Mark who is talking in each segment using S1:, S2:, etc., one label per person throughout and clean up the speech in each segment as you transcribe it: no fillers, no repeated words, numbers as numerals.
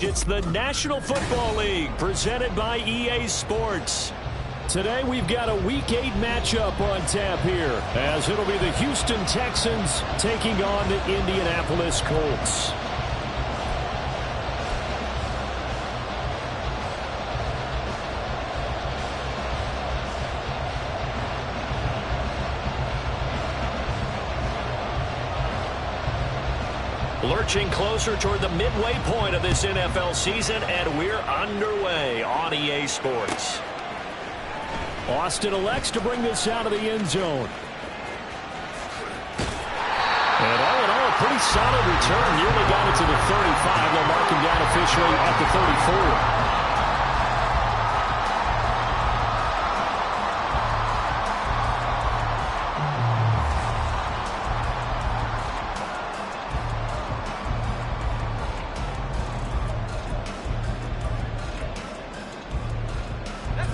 S1: It's the National Football League presented by EA Sports. Today we've got a Week 8 matchup on tap here, as it'll be the Houston Texans taking on the Indianapolis Colts. Lurching closer toward the midway point of this NFL season, and we're underway on EA Sports. Austin elects to bring this out of the end zone. And all in all, a pretty solid return. Nearly got it to the 35. They'll mark him down officially at the 34.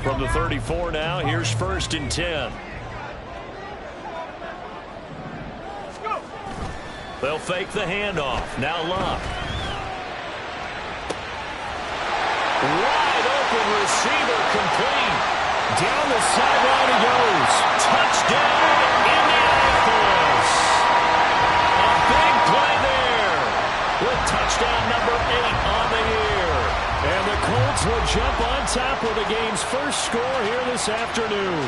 S1: From the 34 now, here's 1st and 10. They'll fake the handoff. Now Love. Wide open receiver complete. Down the sideline he goes. Touchdown, Indianapolis. A big play there with touchdown number 8 on the year. And the Colts will jump on top with the game's first score here this afternoon.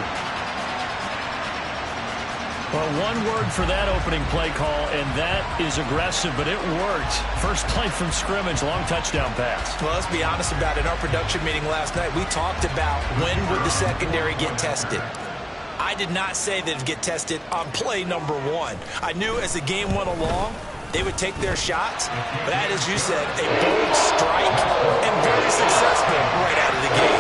S1: Well, one word for that opening play call, and that is aggressive, but it worked. First play from scrimmage, long touchdown pass.
S2: Well, let's be honest about it. In our production meeting last night, we talked about when would the secondary get tested. I did not say that it would get tested on play number 1. I knew as the game went along, they would take their shots, but that, as you said, a bold strike and very successful right out of the gate.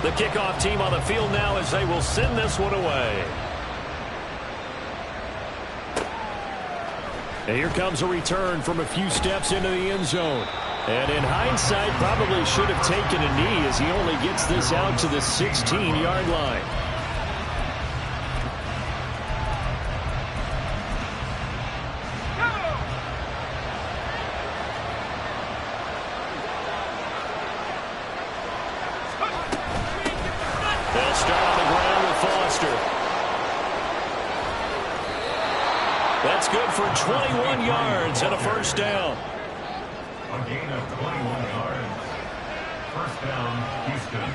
S1: The kickoff team on the field now as they will send this one away. And here comes a return from a few steps into the end zone. And in hindsight, probably should have taken a knee as he only gets this out to the 16-yard line. They'll start on the ground with Foster. That's good for 21 yards and a first down.
S3: A gain of 21 yards. First down, Houston.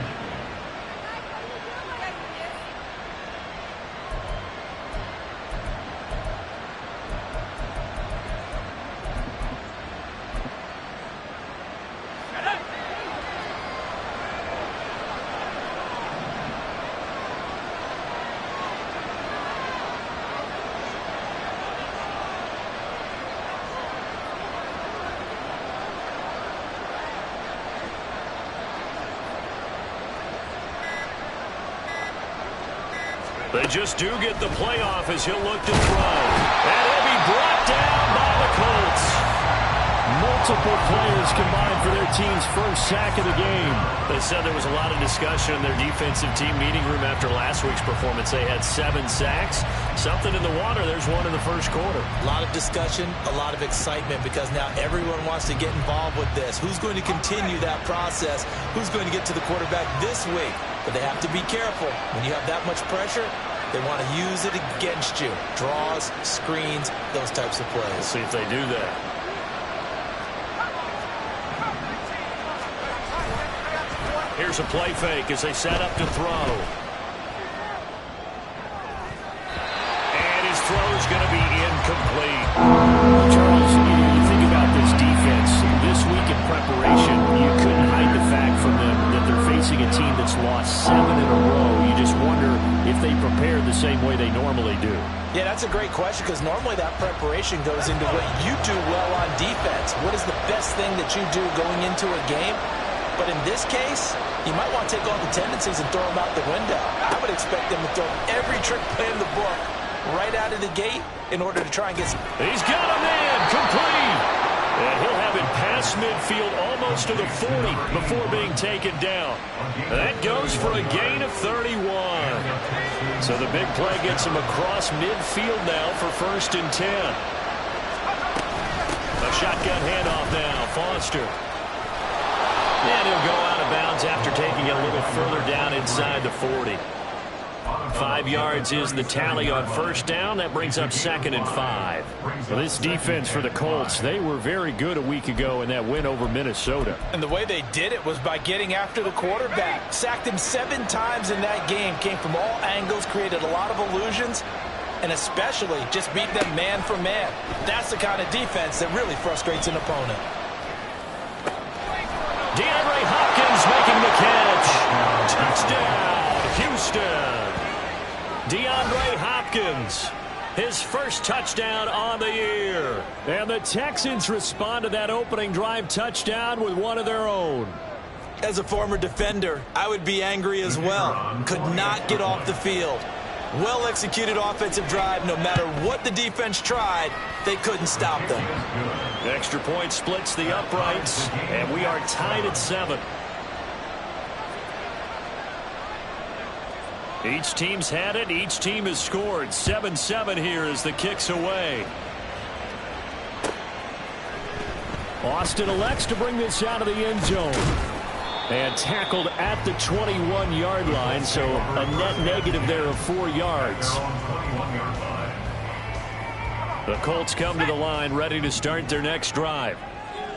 S1: They just do get the playoff as he'll look to throw. And he'll be brought down by the Colts. Multiple players combined for their team's first sack of the game. They said there was a lot of discussion in their defensive team meeting room after last week's performance. They had 7 sacks. Something in the water. There's one in the first quarter.
S2: A lot of discussion, a lot of excitement, because now everyone wants to get involved with this. Who's going to continue that process? Who's going to get to the quarterback this week? But they have to be careful. When you have that much pressure, they want to use it against you. Draws, screens, those types of plays.
S1: We'll see if they do that. Here's a play fake as they set up to throw. And his throw is going to be incomplete. Charles, you think about this defense. This week in preparation, you couldn't hide the fact from them that they're facing a team that's lost 7 in a row. You just wonder if they prepared the same way they normally do.
S2: Yeah, that's a great question, because normally that preparation goes into what you do well on defense. What is the best thing that you do going into a game? But in this case, you might want to take all the tendencies and throw them out the window. I would expect them to throw every trick play in the book right out of the gate in order to try and get...
S1: He's got a man complete. And he'll have it past midfield almost to the 40 before being taken down. That goes for a gain of 31. So the big play gets him across midfield now for 1st and 10. A shotgun handoff now. Foster. And he'll go out of bounds after taking it a little further down inside the 40. 5 yards is the tally on 1st down. That brings up 2nd and 5.
S4: Well, this defense for the Colts, they were very good a week ago in that win over Minnesota.
S2: And the way they did it was by getting after the quarterback. Sacked him 7 times in that game. Came from all angles, created a lot of illusions, and especially just beat them man for man. That's the kind of defense that really frustrates an opponent.
S1: DeAndre Hopkins making the catch. Touchdown, Houston. DeAndre Hopkins, his first touchdown on the year.
S4: And the Texans respond to that opening drive touchdown with one of their own.
S2: As a former defender, I would be angry as well. Could not get off the field. Well-executed offensive drive. No matter what the defense tried, they couldn't stop them.
S1: Extra point splits the uprights, and we are tied at 7. Each team's had it. Each team has scored. 7-7 here as the kick's away.
S4: Austin elects to bring this out of the end zone. And tackled at the 21-yard line, so a net negative there of 4 yards.
S1: The Colts come to the line ready to start their next drive.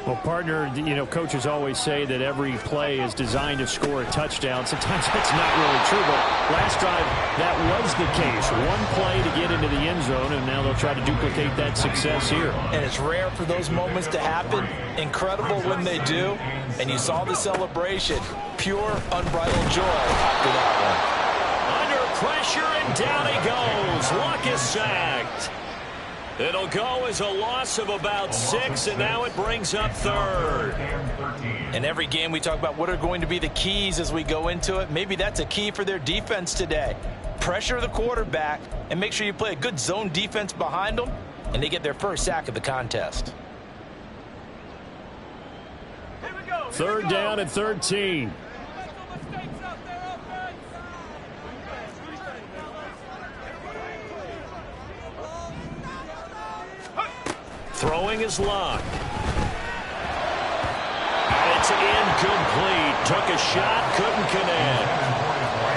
S4: Well, partner, you know, coaches always say that every play is designed to score a touchdown. Sometimes that's not really true, but last drive, that was the case. One play to get into the end zone, and now they'll try to duplicate that success here.
S2: And it's rare for those moments to happen. Incredible when they do. And you saw the celebration. Pure, unbridled joy after that one.
S1: Under pressure, and down he goes. Luck is sacked. It'll go as a loss of about 6, and now it brings up 3rd.
S2: In every game we talk about what are going to be the keys as we go into it. Maybe that's a key for their defense today. Pressure the quarterback and make sure you play a good zone defense behind them, and they get their first sack of the contest.
S4: 3rd down and 13.
S1: Throwing is locked. It's incomplete. Took a shot, couldn't connect.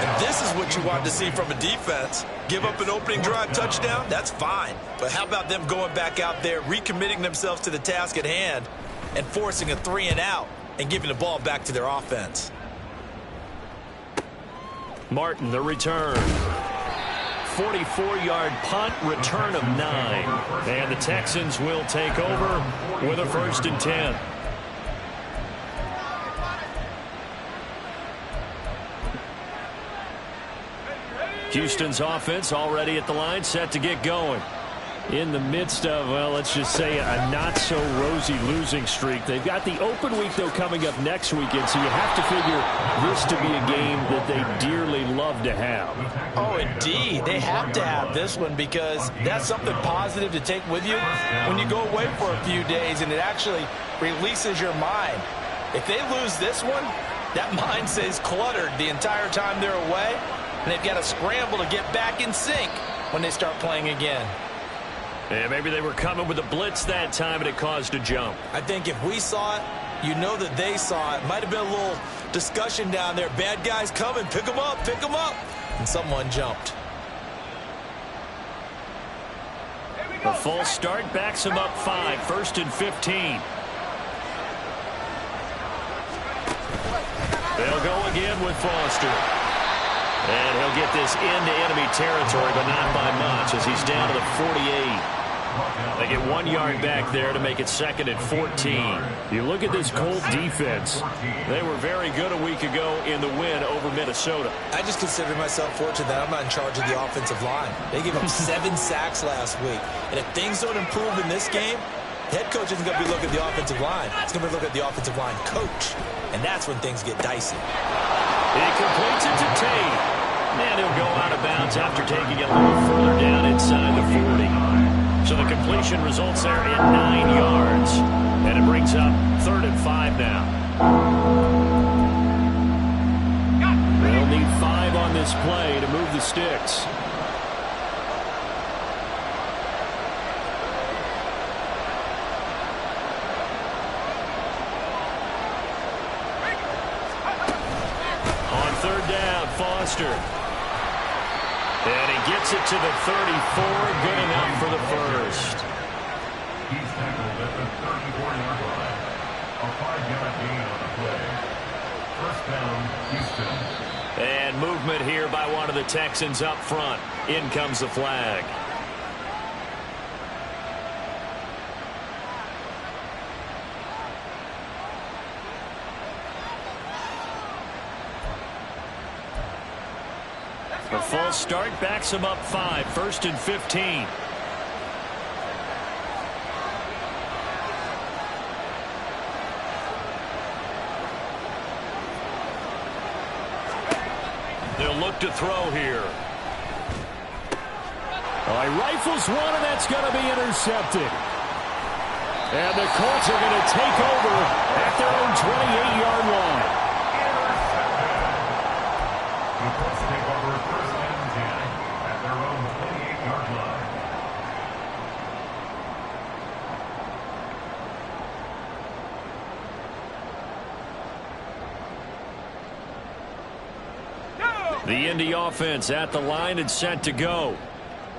S2: And this is what you want to see from a defense. Give up an opening drive touchdown, that's fine. But how about them going back out there, recommitting themselves to the task at hand, and forcing a 3 and out, and giving the ball back to their offense.
S1: Martin, the return. 44-yard punt, return of 9. And the Texans will take over with a 1st and 10. Houston's offense already at the line, set to get going.
S4: In the midst of, well, let's just say a not-so-rosy losing streak. They've got the open week, though, coming up next weekend, so you have to figure this to be a game that they dearly love to have.
S2: Oh, indeed. They have to have this one because that's something positive to take with you when you go away for a few days, and it actually releases your mind. If they lose this one, that mind stays cluttered the entire time they're away, and they've got to scramble to get back in sync when they start playing again.
S1: And maybe they were coming with a blitz that time, and it caused a jump.
S2: I think if we saw it, you know that they saw it. Might have been a little discussion down there. Bad guys coming. Pick them up. Pick them up. And someone jumped.
S1: A false start backs him up 5. 1st and 15. They'll go again with Foster. And he'll get this into enemy territory, but not by much as he's down to the 48. They get 1 yard back there to make it 2nd and 14.
S4: You look at this Colt defense.
S1: They were very good a week ago in the win over Minnesota.
S2: I just consider myself fortunate that I'm not in charge of the offensive line. They gave up 7 sacks last week. And if things don't improve in this game, the head coach isn't going to be looking at the offensive line. It's going to be looking at the offensive line coach. And that's when things get dicey.
S1: He completes it to Tate.
S4: And he'll go out of bounds after taking it a little further down inside the 40. So the completion results there at 9 yards. And it brings up 3rd and 5 now. They'll need 5 on this play to move the sticks. On 3rd down, Foster. And he gets it to the 34, good enough for the first.
S3: He's tackled at the 34-yard line. A 5-yard gain on the play. First down, Houston.
S4: And movement here by one of the Texans up front. In comes the flag. A false start backs him up 5. 1st and 15. They'll look to throw here. Oh, he rifles one, and that's going to be intercepted. And the Colts are going to take over at their own 28-yard line.
S3: The Colts take over 1st and 10 at their own 28-yard line.
S4: The Indy offense at the line and set to go.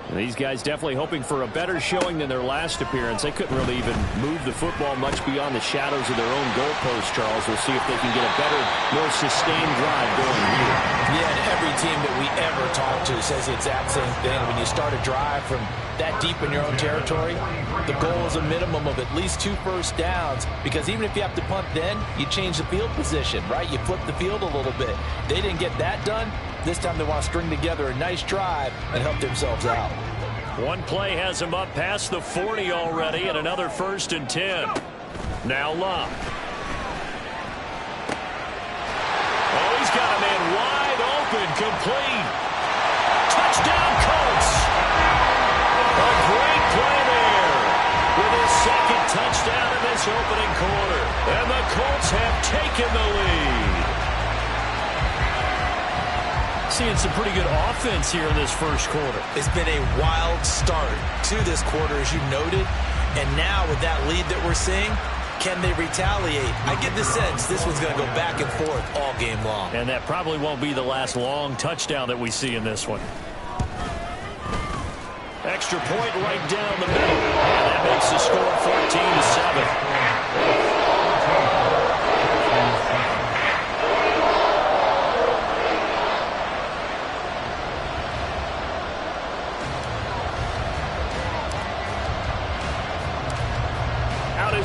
S4: And these guys definitely hoping for a better showing than their last appearance. They couldn't really even move the football much beyond the shadows of their own goalpost, Charles. We'll see if they can get a better, more sustained drive going here.
S2: Yeah, and every team that we ever talk to says the exact same thing. When you start a drive from that deep in your own territory, the goal is a minimum of at least 2 first downs, because even if you have to punt then, you change the field position, right? You flip the field a little bit. They didn't get that done. This time they want to string together a nice drive and help themselves out.
S4: One play has him up past the 40 already, and another 1st and 10. Now Love. Oh, he's got a man wide open, complete. Touchdown, Colts. A great play there with his 2nd touchdown in this opening quarter. And the Colts have taken the lead. Seeing some pretty good offense here in this first quarter.
S2: It's been a wild start to this quarter, as you noted. And now with that lead that we're seeing, can they retaliate? I get the sense this one's going to go back and forth all game long.
S4: And that probably won't be the last long touchdown that we see in this one. Extra point right down the middle. And that makes the score 14-7.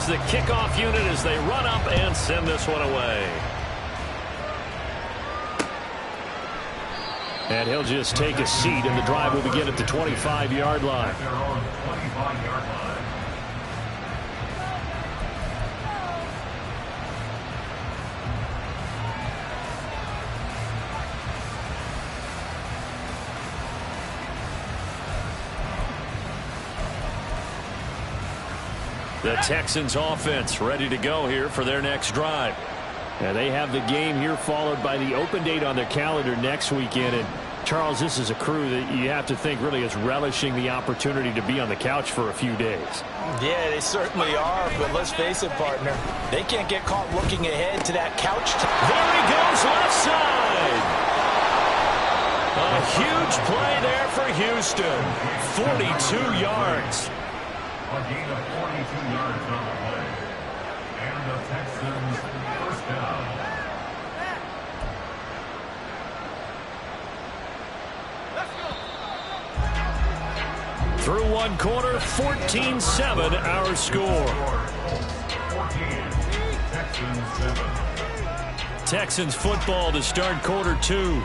S4: The kickoff unit as they run up and send this one away. And he'll just take a seat, and the drive will begin at the 25-yard line.
S3: Their own 25-yard line.
S4: The Texans offense ready to go here for their next drive. And they have the game here followed by the open date on their calendar next weekend. And Charles, this is a crew that you have to think really is relishing the opportunity to be on the couch for a few days.
S2: Yeah, they certainly are. But let's face it, partner, they can't get caught looking ahead to that couch.
S4: There he goes, left side. A huge play there for Houston. 42 yards.
S3: A gain of 42 yards on the play. And the Texans first down.
S4: Through one quarter, 14-7 our score.
S3: 14, Texans 7.
S4: Texans football to start quarter 2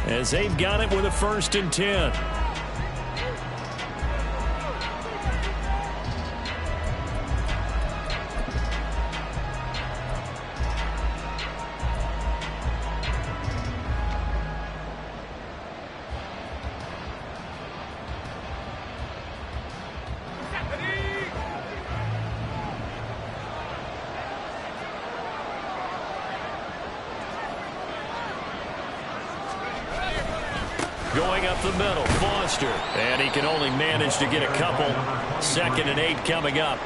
S4: as they've got it with a 1st and 10. going up the middle. Foster. And he can only manage to get a couple. 2nd and 8 coming up.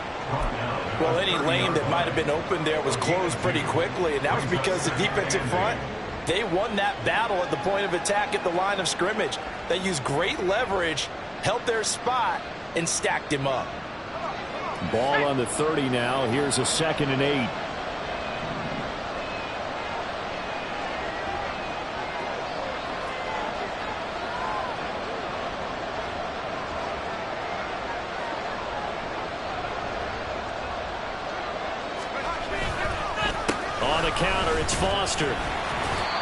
S2: Well, any lane that might have been open there was closed pretty quickly, and that was because the defensive front, they won that battle at the point of attack at the line of scrimmage. They used great leverage, held their spot, and stacked him up.
S4: Ball on the 30 now. Here's a 2nd and 8. On the counter, it's Foster.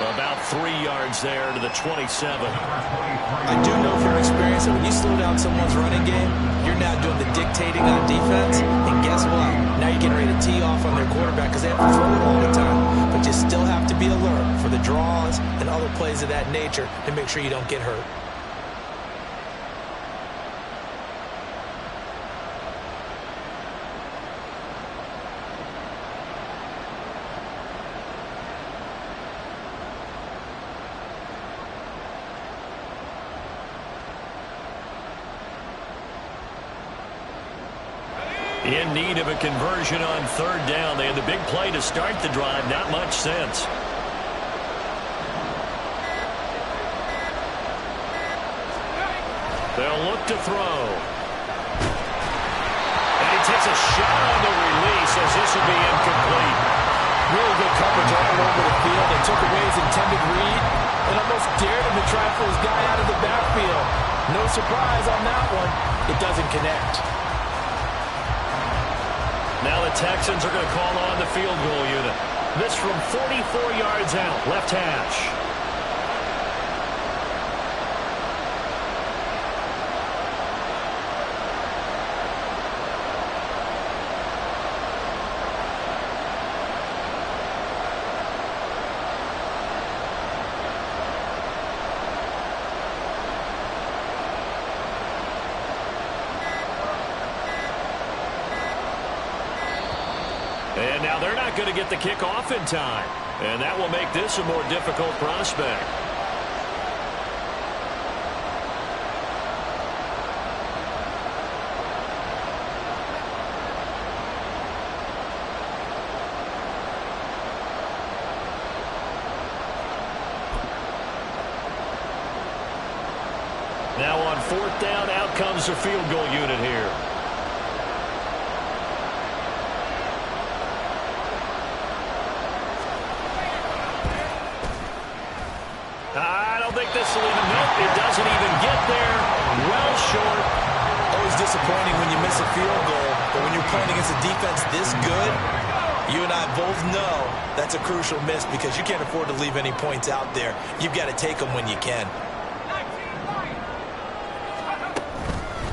S4: About 3 yards there to the 27.
S2: I do know from experience that when you slow down someone's running game, you're now doing the dictating on defense. And guess what? Now you're getting ready to tee off on their quarterback because they have to throw it all the time. But you still have to be alert for the draws and other plays of that nature to make sure you don't get hurt.
S4: In need of a conversion on 3rd down. They had the big play to start the drive. Not much sense. They'll look to throw. And he takes a shot on the release as this will be incomplete.
S2: Really good coverage all over the field. They took away his intended read and almost dared him to try for his guy out of the backfield. No surprise on that one. It doesn't connect.
S4: Now the Texans are going to call on the field goal unit. This from 44 yards out, left hash. And now they're not going to get the kick off in time. And that will make this a more difficult prospect. Now on 4th down, out comes the field goal unit here. I don't think this will even, nope, it doesn't even get there. Well short.
S2: Always disappointing when you miss a field goal, but when you're playing against a defense this good, you and I both know that's a crucial miss because you can't afford to leave any points out there. You've got to take them when you can.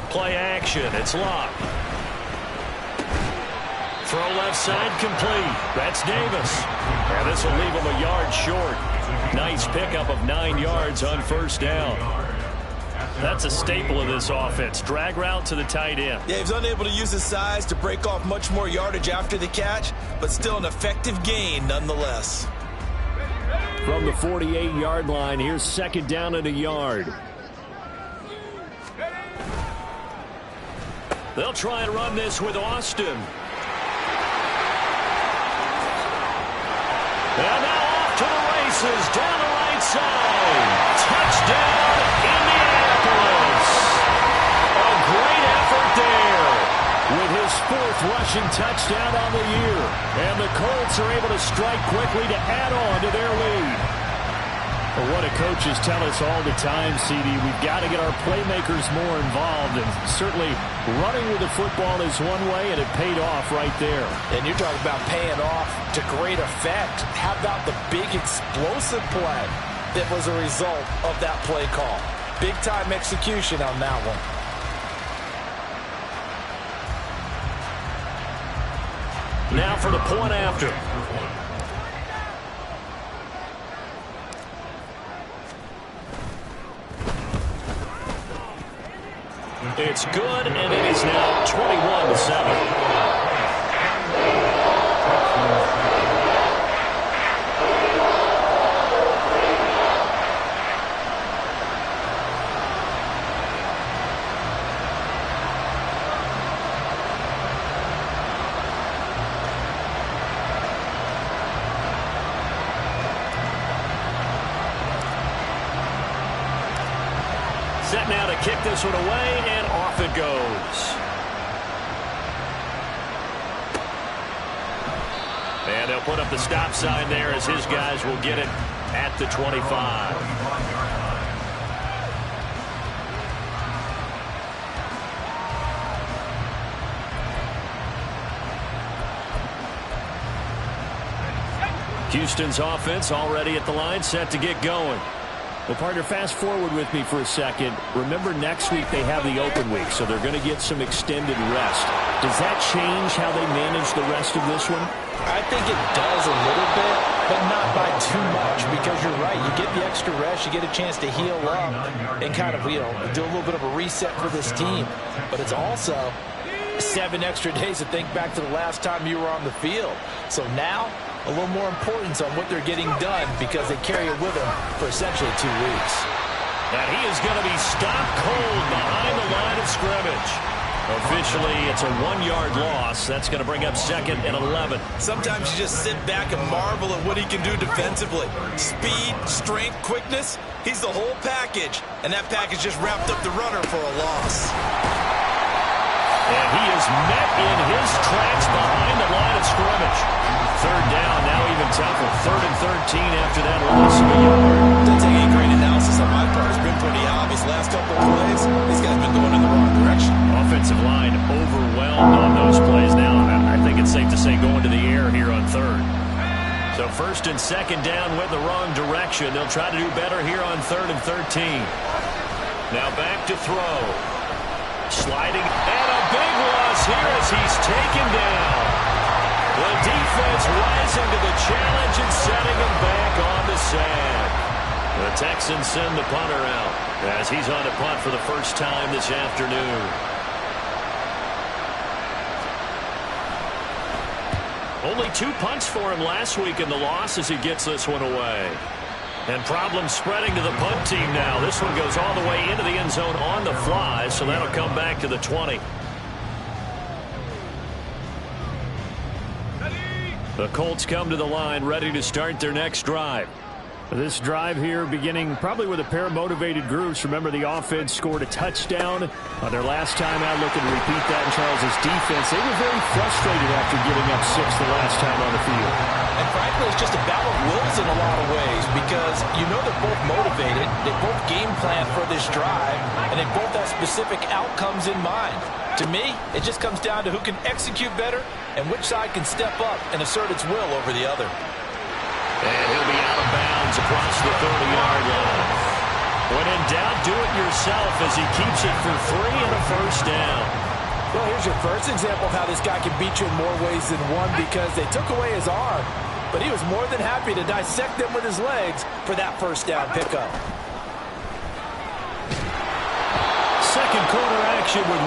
S4: Play action, it's locked. Throw left side complete. That's Davis. And this will leave him a yard short. Nice pickup of 9 yards on 1st down. That's a staple of this offense. Drag route to the tight end.
S2: Yeah, he's unable to use his size to break off much more yardage after the catch, but still an effective gain nonetheless.
S4: From the 48-yard line, here's 2nd down and a yard. They'll try and run this with Austin. And now off to the races, down the right side. Touchdown, Indianapolis. A great effort there with his 4th rushing touchdown on the year. And the Colts are able to strike quickly to add on to their lead. Well, what do coaches tell us all the time, CD? We've got to get our playmakers more involved, and certainly running with the football is one way, and it paid off right there.
S2: And you're talking about paying off to great effect. How about the big explosive play that was a result of that play call? Big-time execution on that one.
S4: Now for the point after. It's good, and it is now 21-7. kick this one away, and off it goes. And they'll put up the stop sign there as his guys will get it at the 25. Houston's offense already at the line, set to get going. Well, partner, fast forward with me for a second. Remember, next week they have the open week, so they're going to get some extended rest. Does that change how they manage the rest of this one?
S2: I think it does a little bit, but not by too much, because you're right. You get the extra rest, you get a chance to heal up and kind of, do a little bit of a reset for this team. But it's also 7 extra days to think back to the last time you were on the field. So now, a little more importance on what they're getting done because they carry it with them for essentially 2 weeks.
S4: And he is going to be stopped cold behind the line of scrimmage. Officially, it's a 1-yard loss. That's going to bring up 2nd and 11.
S2: Sometimes you just sit back and marvel at what he can do defensively. Speed, strength, quickness, he's the whole package. And that package just wrapped up the runner for a loss.
S4: And he is met in his tracks behind the line of scrimmage. 3rd down, now even tougher. 3rd and 13 after that loss of a yard.
S2: Doesn't take any great analysis on my part. It's been pretty obvious. Last couple of plays, these guys have been going in the wrong direction.
S4: Offensive line overwhelmed on those plays. Now, I think it's safe to say going to the air here on 3rd. So 1st and 2nd down went the wrong direction. They'll try to do better here on 3rd and 13. Now back to throw. Sliding, and a big loss here as he's taken down. The defense rising to the challenge and setting him back on the sand. The Texans send the punter out as he's on to punt for the first time this afternoon. Only 2 punts for him last week in the loss as he gets this one away. And problems spreading to the punt team now. This one goes all the way into the end zone on the fly, so that'll come back to the 20. The Colts come to the line, ready to start their next drive. This drive here beginning probably with a pair of motivated groups. Remember, the offense scored a touchdown on their last time out, looking to repeat that in Charles's defense. They were very frustrated after giving up 6 the last time on the field.
S2: And frankly, it's just a battle of wills in a lot of ways because they're both motivated, they both game plan for this drive, and they both have specific outcomes in mind. To me, it just comes down to who can execute better and which side can step up and assert its will over the other.
S4: And he'll be out of bounds across the 30-yard line. When in doubt, do it yourself as he keeps it for 3 and a first down.
S2: Well, here's your first example of how this guy can beat you in more ways than one because they took away his arm, but he was more than happy to dissect them with his legs for that first down pickup.
S4: Second quarter action with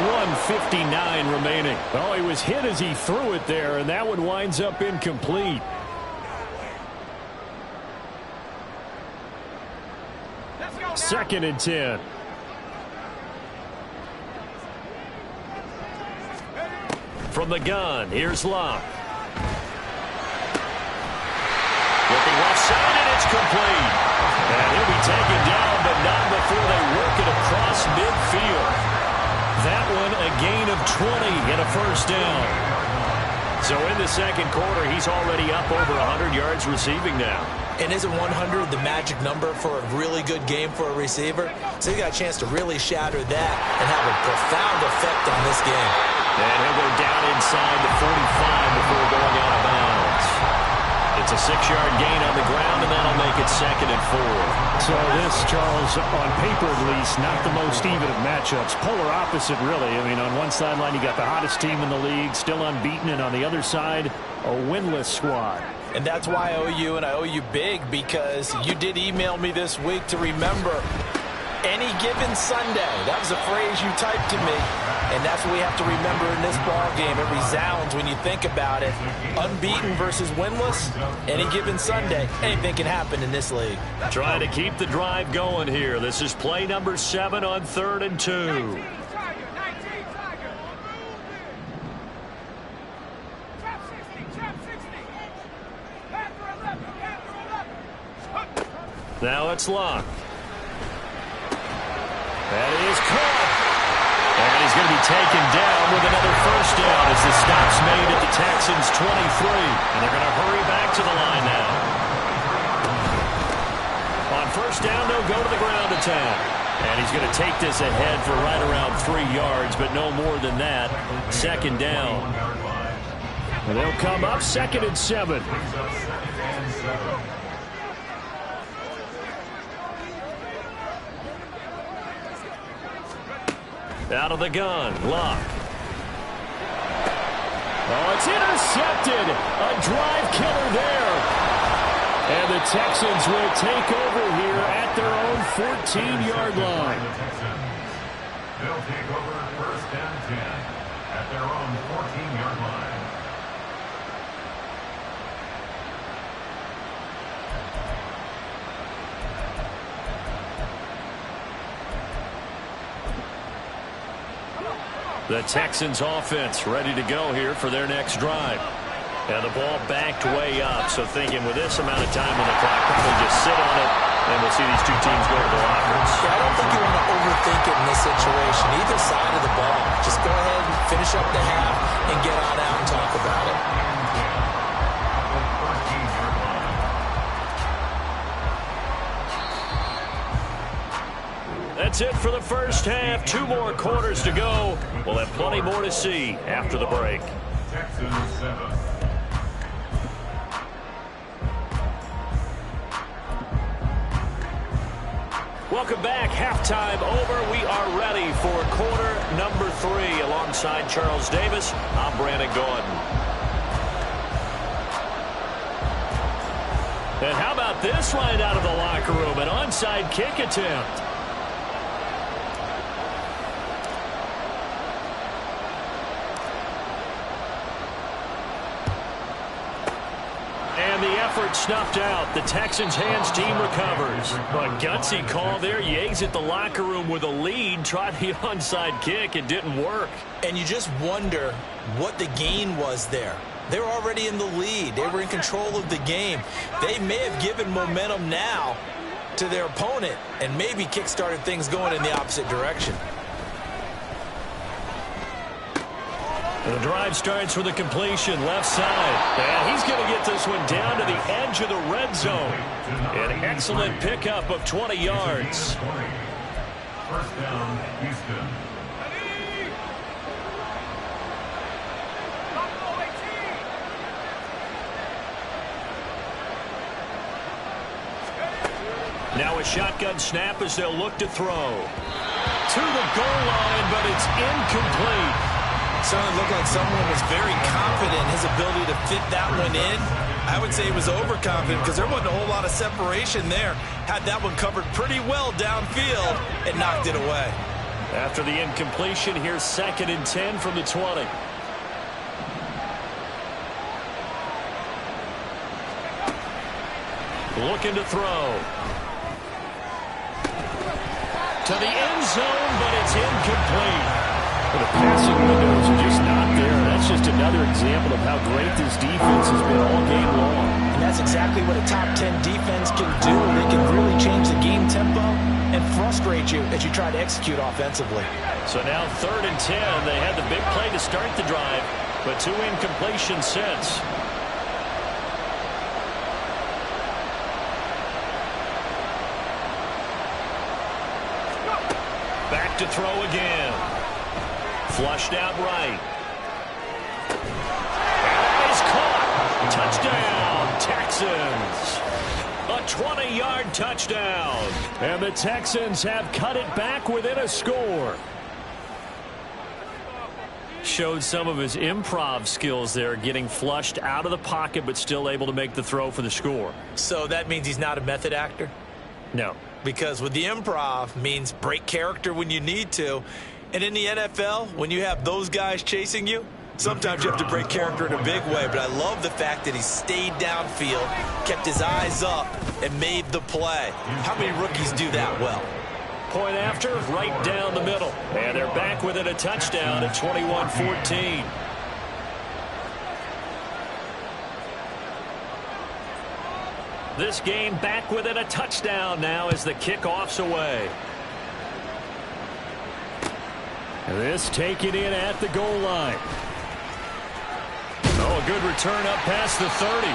S4: 1:59 remaining. Oh, he was hit as he threw it there, and that one winds up incomplete. Second and 10. From the gun, here's Locke. Looking left side, and it's complete. And he'll be taken down, but not before they work it across midfield. That one a gain of 20 and a first down. So in the second quarter, he's already up over 100 yards receiving now.
S2: And isn't 100 the magic number for a really good game for a receiver? So he got a chance to really shatter that and have a profound effect on this game.
S4: And he'll go down inside the 45 before going out of bounds. It's a 6-yard gain on the ground, and that'll make it 2nd and 4.
S5: So this, Charles, on paper at least, not the most even of matchups. Polar opposite, really. I mean, on one sideline, you got the hottest team in the league, still unbeaten, and on the other side, a winless squad.
S2: And that's why I owe you, and I owe you big, because you did email me this week to remember any given Sunday. That was a phrase you typed to me, and that's what we have to remember in this ball game. It resounds when you think about it. Unbeaten versus winless, any given Sunday, anything can happen in this league.
S4: Trying to keep the drive going here. This is play number 7 on 3rd and 2. Now it's Locke. That is caught. And he's going to be taken down with another first down as the stop's made at the Texans' 23. And they're going to hurry back to the line now. On first down, they'll go to the ground attack. And he's going to take this ahead for right around 3 yards, but no more than that. Second down. And they'll come up 2nd and 7. Out of the gun, Luck. Oh, it's intercepted. A drive killer there. And the Texans will take over here at their own 14-yard line.
S3: They'll take over 1st and 10 at their own 14-yard line.
S4: The Texans offense ready to go here for their next drive. And the ball backed way up, so thinking with this amount of time on the clock, probably just sit on it, and we'll see these two teams go to the lockers.
S2: Yeah, I don't think you want to overthink it in this situation, either side of the ball. Just go ahead and finish up the half and get on out and talk about it.
S4: That's it for the first half. 2 more quarters to go. We'll have plenty more to see after the break.
S3: Texans 7.
S4: Welcome back. Halftime over. We are ready for quarter number 3. Alongside Charles Davis, I'm Brandon Gordon. And how about this right out of the locker room? An onside kick attempt. And the effort snuffed out. The Texans' hands team recovers. A gutsy call there. You exit the locker room with a lead. Tried the onside kick. It didn't work.
S2: And you just wonder what the gain was there. They were already in the lead. They were in control of the game. They may have given momentum now to their opponent and maybe kick-started things going in the opposite direction.
S4: The drive starts with a completion left side. And he's going to get this one down to the edge of the red zone. An excellent pickup of 20 yards.
S3: 1st down, Houston.
S4: Now a shotgun snap as they'll look to throw. To the goal line, but it's incomplete.
S2: Certainly looked like someone was very confident in his ability to fit that one in. I would say he was overconfident because there wasn't a whole lot of separation there. Had that one covered pretty well downfield and knocked it away.
S4: After the incompletion, here's 2nd and 10 from the 20. Looking to throw. To the end zone, but it's incomplete. The passing windows are just not there. That's just another example of how great this defense has been all game long.
S2: And that's exactly what a top 10 defense can do. They can really change the game tempo and frustrate you as you try to execute offensively.
S4: So now 3rd and 10. They had the big play to start the drive, but 2 incompletions since. Back to throw again. Flushed out right. And is caught. Touchdown, Texans. A 20-yard touchdown. And the Texans have cut it back within a score. Showed some of his improv skills there, getting flushed out of the pocket, but still able to make the throw for the score.
S2: So that means he's not a method actor?
S4: No.
S2: Because with the improv means break character when you need to. And in the NFL, when you have those guys chasing you, sometimes you have to break character in a big way. But I love the fact that he stayed downfield, kept his eyes up, and made the play. How many rookies do that well?
S4: Point after, right down the middle. And they're back within a touchdown at 21-14. This game back within a touchdown now as the kickoff's away. This taken in at the goal line. Oh, a good return up past the 30.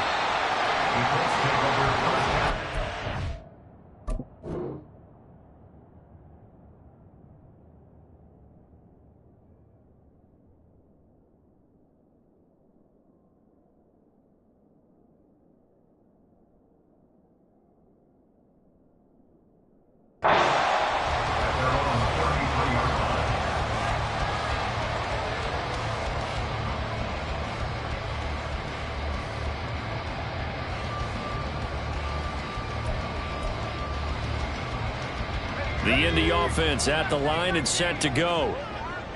S4: The Indy offense at the line and set to go.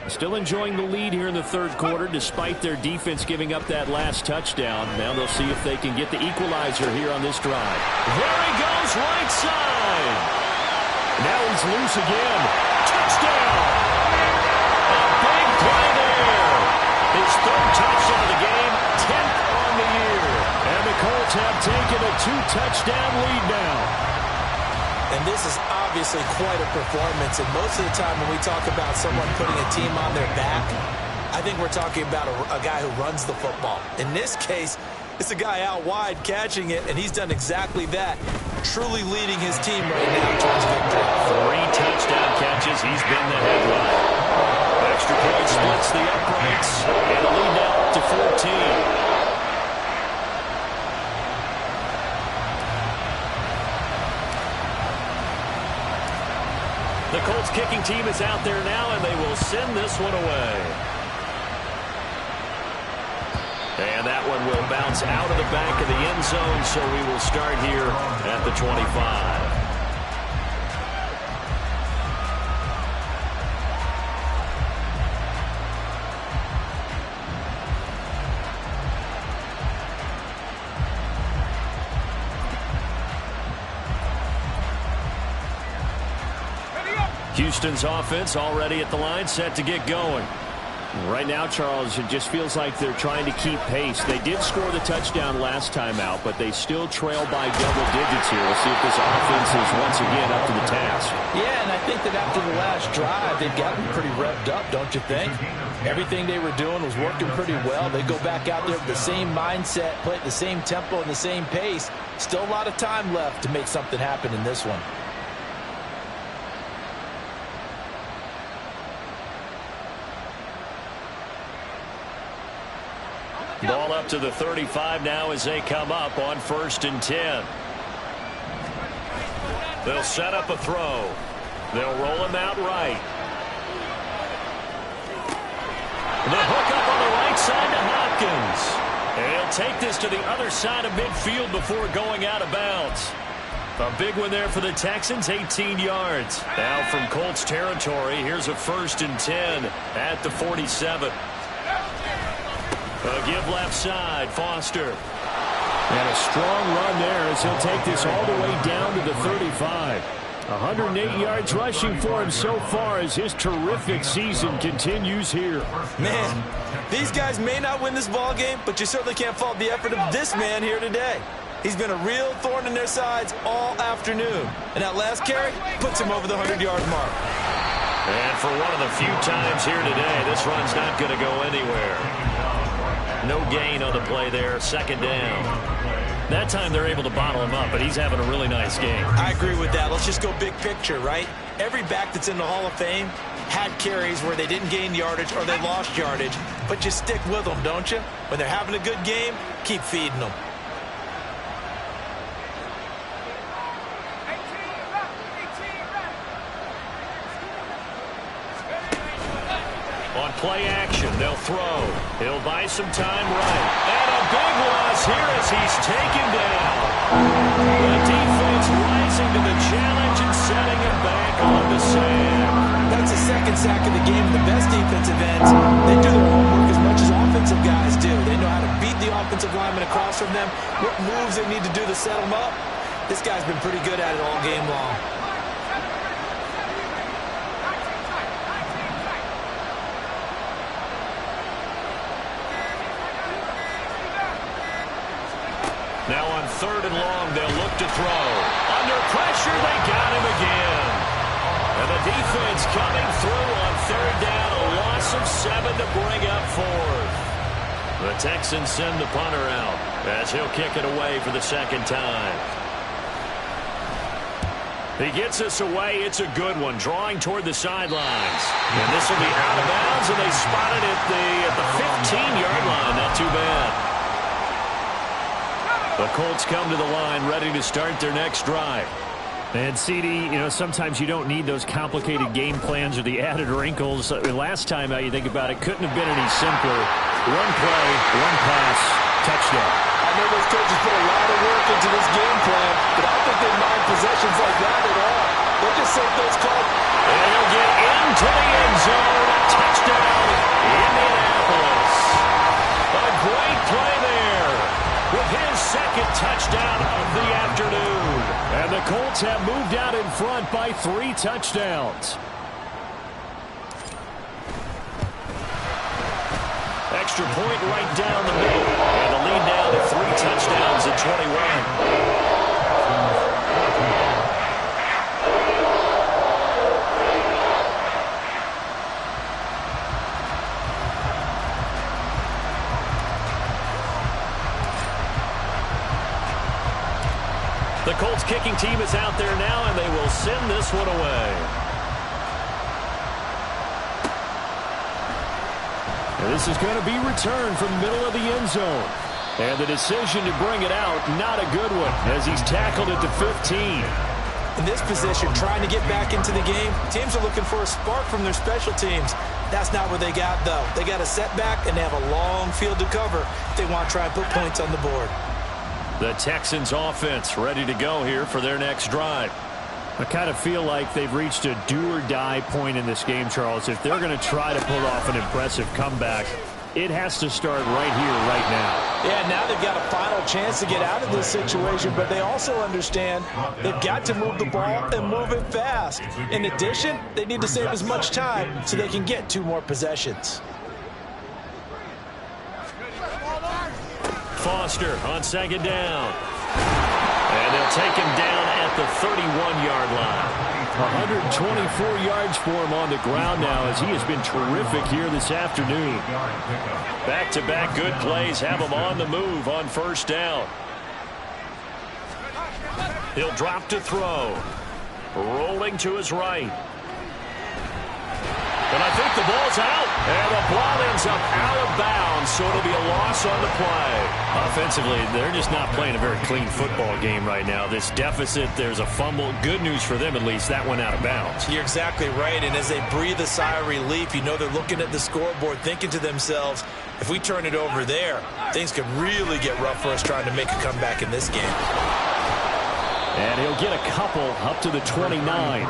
S4: Still enjoying the lead here in the third quarter despite their defense giving up that last touchdown. Now they'll see if they can get the equalizer here on this drive. There he goes, right side. Now he's loose again. Touchdown. A big play there. His third touchdown of the game, 10th on the year. And the Colts have taken a 2-touchdown lead now.
S2: And this is obviously quite a performance. And most of the time when we talk about someone putting a team on their back, I think we're talking about a guy who runs the football. In this case, it's a guy out wide catching it, and he's done exactly that, truly leading his team right now towards victory.
S4: 3 touchdown catches. He's been the headline. Extra point splits the uprights, and a lead now up to 14. The Colts kicking team is out there now, and they will send this one away. And that one will bounce out of the back of the end zone, so we will start here at the 25. Houston's offense already at the line, set to get going. Right now, Charles, it just feels like they're trying to keep pace. They did score the touchdown last time out, but they still trail by double digits here. We'll see if this offense is once again up to the task.
S2: Yeah, and I think that after the last drive, they've gotten pretty revved up, don't you think? Everything they were doing was working pretty well. They go back out there with the same mindset, play at the same tempo and the same pace. Still a lot of time left to make something happen in this one.
S4: Ball up to the 35 now as they come up on 1st and 10. They'll set up a throw. They'll roll him out right. The hook up on the right side to Hopkins. And he'll take this to the other side of midfield before going out of bounds. A big one there for the Texans, 18 yards. Now from Colts territory, here's a 1st and 10 at the 47. A give left side, Foster. And a strong run there as he'll take this all the way down to the 35. 108 yards rushing for him so far as his terrific season continues here.
S2: Man, these guys may not win this ball game, but you certainly can't fault the effort of this man here today. He's been a real thorn in their sides all afternoon. And that last carry puts him over the 100-yard mark.
S4: And for one of the few times here today, this run's not going to go anywhere. No gain on the play there, 2nd down. That time they're able to bottle him up, but he's having a really nice game.
S2: I agree with that. Let's just go big picture, right? Every back that's in the Hall of Fame had carries where they didn't gain yardage or they lost yardage, but you stick with them, don't you? When they're having a good game, keep feeding them.
S4: On play action, they'll throw. He'll buy some time right. And a big loss here as he's taken down. The defense rising to the challenge and setting him back on the sand.
S2: That's the 2nd sack of the game. The best defensive ends, they do their homework as much as offensive guys do. They know how to beat the offensive lineman across from them, what moves they need to do to set them up. This guy's been pretty good at it all game long.
S4: Now on 3rd and long, they'll look to throw. Under pressure, they got him again. And the defense coming through on 3rd down, a
S1: loss of 7 to bring up fourth. The Texans send the punter out as he'll kick it away for the second time. He gets us away. It's a good one, drawing toward the sidelines. And this will be out of bounds, and they spot it at the 15-yard line. Not too bad. The Colts come to the line, ready to start their next drive.
S4: And, CD, you know, sometimes you don't need those complicated game plans or the added wrinkles. Last time, you think about it, couldn't have been any simpler. One play, one pass, touchdown.
S2: I know those coaches put a lot of work into this game plan, but I don't think they mind possessions like that at all. They'll just say those calls.
S1: And he'll get into the end zone. Touchdown, Indianapolis. A great play there with his second touchdown of the afternoon.
S4: And the Colts have moved out in front by 3 touchdowns.
S1: Extra point right down the middle. And the lead down to 3 touchdowns at 21. The Colts kicking team is out there now, and they will send this one away.
S4: And this is going to be returned from the middle of the end zone. And the decision to bring it out, not a good one, as he's tackled at the 15.
S2: In this position, trying to get back into the game, teams are looking for a spark from their special teams. That's not what they got, though. They got a setback, and they have a long field to cover if they want to try and put points on the board.
S1: The Texans offense ready to go here for their next drive.
S4: I kind of feel like they've reached a do-or-die point in this game, Charles. If they're going to try to pull off an impressive comeback, it has to start right here, right now.
S2: Yeah, now they've got a final chance to get out of this situation, but they also understand they've got to move the ball and move it fast. In addition, they need to save as much time so they can get 2 more possessions.
S1: Foster on second down. And they'll take him down at the 31-yard line.
S4: 124 yards for him on the ground now, as he has been terrific here this afternoon.
S1: Back-to-back good plays have him on the move on first down. He'll drop to throw. Rolling to his right. And I think the ball's out. And the ball ends up out of bounds, so it'll be a loss on the play.
S4: Offensively, they're just not playing a very clean football game right now. This deficit, there's a fumble. Good news for them, at least. That went out of bounds.
S2: You're exactly right. And as they breathe a sigh of relief, you know they're looking at the scoreboard, thinking to themselves, if we turn it over there, things could really get rough for us trying to make a comeback in this game.
S4: And he'll get a couple up to the 29.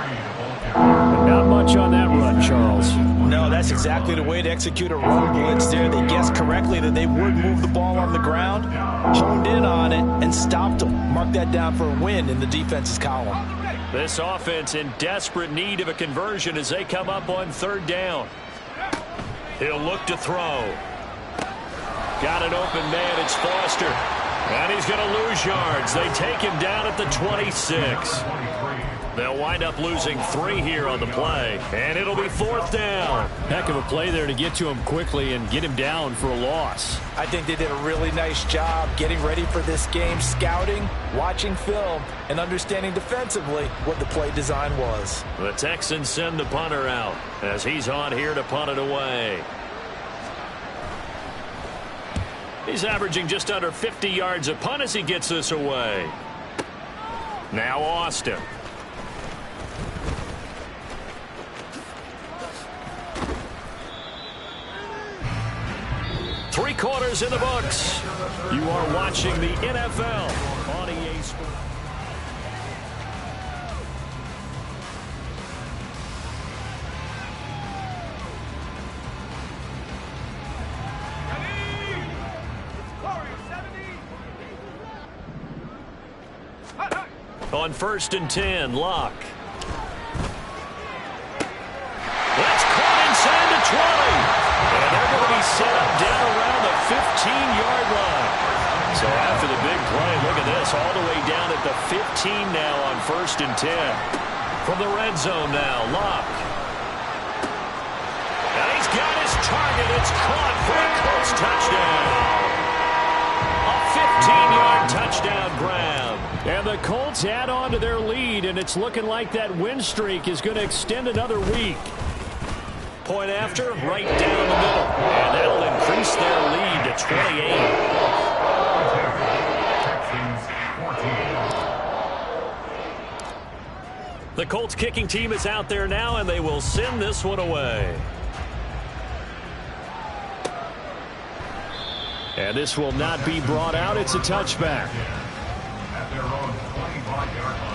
S4: Not much on that run, Charles.
S2: No, that's exactly the way to execute a run blitz there. They guessed correctly that they would move the ball on the ground, honed in on it, and stopped them. Mark that down for a win in the defense's column.
S1: This offense in desperate need of a conversion as they come up on third down. He'll look to throw. Got an open man. It's Foster. And he's going to lose yards. They take him down at the 26. They'll wind up losing 3 here on the play, and it'll be fourth down.
S4: Heck of a play there to get to him quickly and get him down for a loss.
S2: I think they did a really nice job getting ready for this game, scouting, watching film, and understanding defensively what the play design was.
S1: The Texans send the punter out as he's on here to punt it away. He's averaging just under 50 yards a punt as he gets this away. Now Austin. Three quarters in the books. You are watching the NFL on EA Sports. On 1st and 10, Locke. That's caught inside the 20. And they're going to be set up down around the 15-yard line. So after the big play, look at this, all the way down at the 15 now on 1st and 10. From the red zone now, Locke. And he's got his target. It's caught for a Colts touchdown. A 15-yard touchdown grab.
S4: And the Colts add on to their lead, and it's looking like that win streak is going to extend another week.
S1: Point after, right down the middle. And that'll increase their lead to 28. The Colts kicking team is out there now, and they will send this one away.
S4: And this will not be brought out. It's a touchback.
S3: At their own 25-yard line.